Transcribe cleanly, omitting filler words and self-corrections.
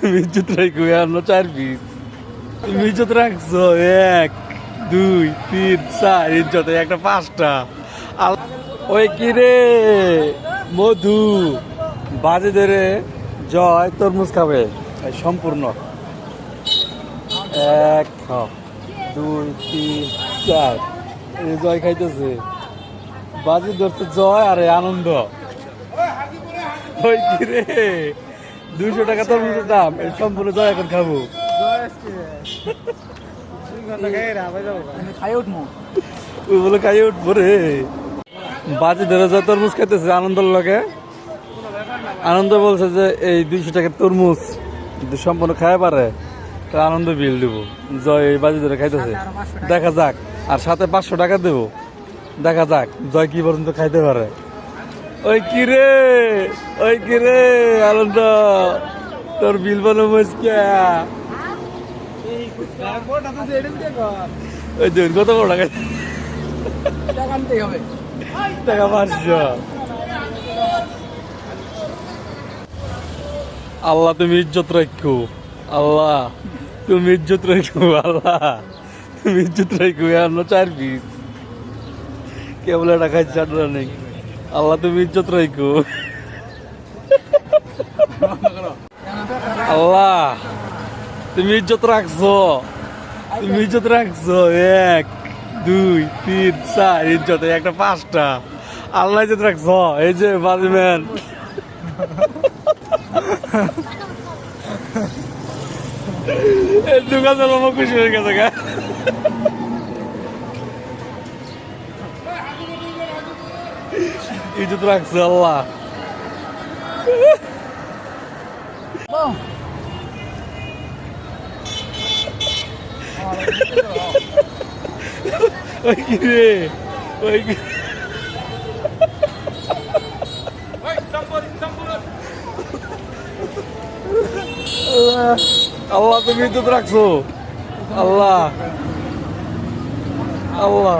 তুমি ইজ্জত রাখো আনো 4 পিস। তুমি ইজ্জত রাখছো 1 2 3 4 ইজ্জতে একটা 5টা। ওই কি রে মধু বাজে ধরে জয় তরমুজ খাবে সম্পূর্ণ 1 2 3 4 জয় খাইতেছে বাজি ধরতে জয় আরে আনন্দ। ওই কি রে 200 টাকা তরমুজের দাম এই সম্পূর্ণ জয় এখন খাবো। ওই বলে খাইয়ে উঠবো রে বাজি ধরে জয় তরমুজ খাইতেছে আনন্দ লাগে। আনন্দ বলছে যে এই 200 টাকার তরমুজ যদি সম্পূর্ণ খায় পারে তো আনন্দ বিল দেবো। জয় এই বাজি ধরে খাইতেছে দেখা যাক আর সাথে 500 টাকা দেবো দেখা যাক জয় কি পর্যন্ত খাইতে পারে। ওই কি রে আনন্দ তোর বিল বানাবো ওই দিন কত বড় টাকা টাকা 500। আল্লাহ তুমি ইজ্জত রাখো আল্লাহ তুমি ইজ্জত রাখো আল্লাহ তুমি ইজ্জত রাখো আনো 4 পিস কেবল এটা খাইছে আর নেই। আল্লাহ তুমি ইজ্জত রাখো আল্লাহ তুমি ইজ্জত রাখছো 1 2 3 4 ইজ্জতে একটা 5টা। আল্লাহ ইজ্জত রাখছো এই যে বাজিম্যান দোকানদার মামা খুশি হয়ে গেছে গা। ইজ্জত রাখছে আল্লাহ। ওই কি রে ওই কি আল্লাহ তুমি ইজ্জত রাখছো আল্লাহ আল্লাহ।